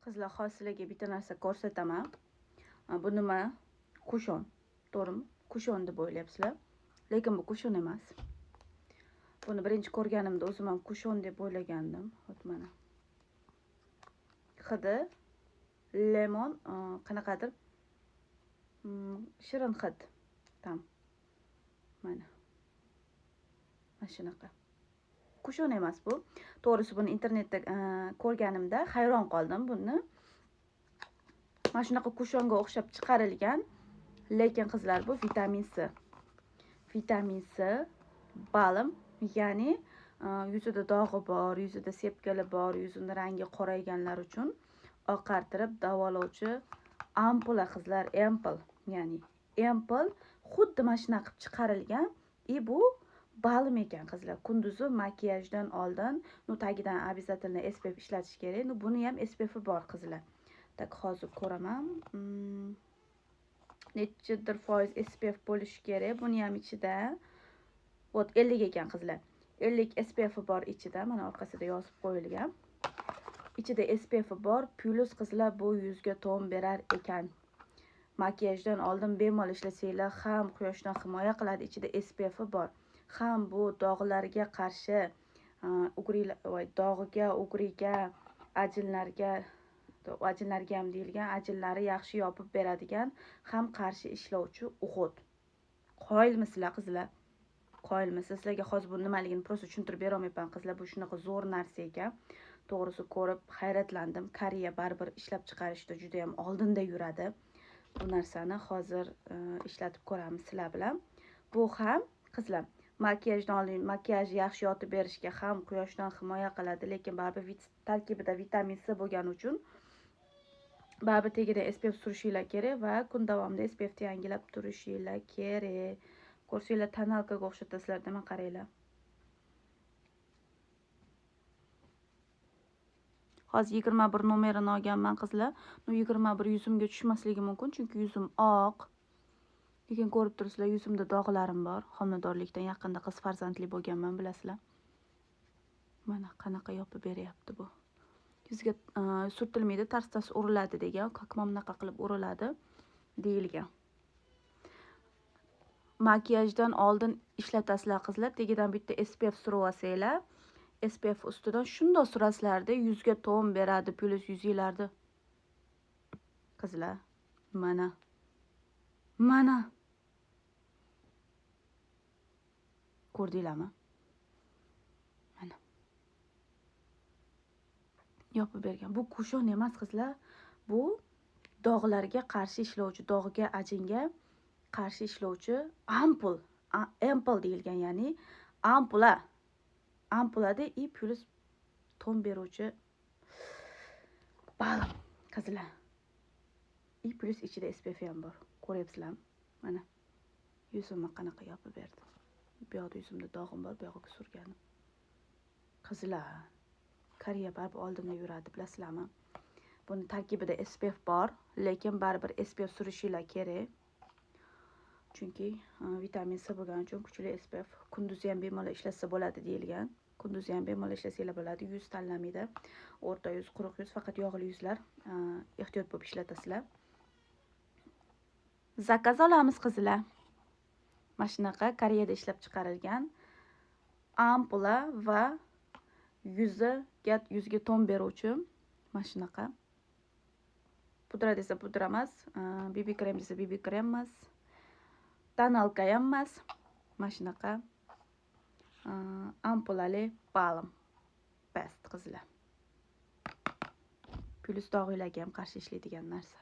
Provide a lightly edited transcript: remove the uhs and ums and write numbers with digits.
Qizlar, hozir sizlarga bitta narsa ko'rsataman. Bu nima? Kushon. To'g'rimi? Kushon deb o'ylayapsizlar. Lekin bu kushon emas. Buni birinchi ko'rganimda o'zim ham kushon deb o'ylagandim. Hop mana. Hidi lemon, qanaqadir shirin hid. Tam. Mana. Mana shunaqa. Kushon emas bu. To'g'risi buni internetda ko'rganimda hayron qoldim buni. Mana shunaqa kushonga o'xshab chiqarilgan, lekin qizlar bu vitamin C. Vitamin C, balm, ya'ni yuzida dog'i bor, yuzida sepkili bor, yuzini rangi qorayganlar uchun oqartirib davolovchi ampula qizlar, ampul, ya'ni ampul xuddi mana shunaqa qilib chiqarilgan. Bu balm ekan qizlar. Kunduzi makiyajdan oldin, tagidan обязательно SPF ishlatish kerak. Buni ham SPF bor qizlar. Tak hozir ko'raman. Nechadir foiz SPF bo'lishi kerak. Buni ham ichida 50 ekan qizlar. 50 SPF bor ichida. Mana orqasida yozib qo'yilgan. Ichida SPF bor, plus qizlar bu yuzga ton berar ekan. Makiyajdan oldin bemalol ishlasanglar ham quyoshdan himoya qiladi. Ichida SPF bor. Ham bu dog'larga qarshi, dog'iga, ugriga, ajinlarga ham deyilgan, ajinlari yaxshi yopib beradigan, ham qarshi ishlovchi o'g'it. Qoyilmisizlar qizlar? Qoyilmisiz? Sizlarga hozir bu nimaligini prosta tushuntirib bera olmayman qizlar. Bu shunaqa zo'r narsa ekan. To'g'risi ko'rib hayratlandim. Koreya baribir ishlab chiqarishda juda ham oldinda yuradi. Bu narsani hozir ishlatib ko'ramiz sizlar bilan. Bu ham qizlar makiyajdan oldin makiyajni yaxshi yotib berishga, ham quyoshdan himoya qiladi, lekin baribir tarkibida vitamin C bo'lgani uchun baribir tagida SPF surishinglar kerak va kun davomida SPF ni yangilab turishinglar kerak. Ko'rsanglar tonalkaga o'xshatasizlar, nima qaranglar. Hozir 21 nomerini olganman qizlar. 21 yuzimga tushmasligi mumkin, chunki yuzim oq. Lekin ko'rib turibsizlar, yuzimda dog'larim bor. Homiladorlikdan yaqinda qiz farzandli bo'lganman, bilasizlar. Mana qanaqa yopib beryapti bu. Yuzga surtilmaydi, tars uriladi degan, bunaqa qilib uriladi deyilgan. Makiyajdan oldin ishlatasizlar qizlar, tegidan bitta SPF surib olsanglar, SPF ustidan shundoq surasizlarda yuzga ton beradi, plus yuzinglarda. Qizlar, mana. Mana. Ko'rdinglarmi? Mana. Yopib bergan. Bu kushon emas qizlar. Bu dog'larga qarshi ishlovchi, dog'ga, ajinga qarshi ishlovchi ampul. Ampul deyilgan, ya'ni ampula. Ampulada plus ton beruvchi balm qizlar. Plus ichida SPF ham bor. Ko'ryapsizlarmi? Mana. Yuzimni qanaqa yopib berdi. Bu yoqda yuzimda dog'im bor, bu yoqqa surganim. Qizlar, Koreya baribir oldinda yuradi, bilasizlarmi? Buni tarkibida SPF bor, lekin baribir SPF surishinglar kerak. Chunki vitamin C bo'lgani uchun kuchli SPF. Kunduzi ham bemalol ishlatsa bo'ladi deyilgan. Kunduzi ham bemalol ishlasanglar bo'ladi. Yuz tanlamaydi. O'rta yuz, quruq yuz, faqat yog'li yuzlar ehtiyot bo'lib ishlatasizlar. Zakaz olamiz qizlar. Mana shunaqa Koreyada ishlab chiqarilgan ampula va yuzga ton beruvchi mana shunaqa. Pudra desa pudra emas, BB krem desa BB krem emas, tonalka ham emas. Mana shunaqa ampulali balm. Best qizlar. Plus dog'larga ham qarshi ishlaydigan narsa.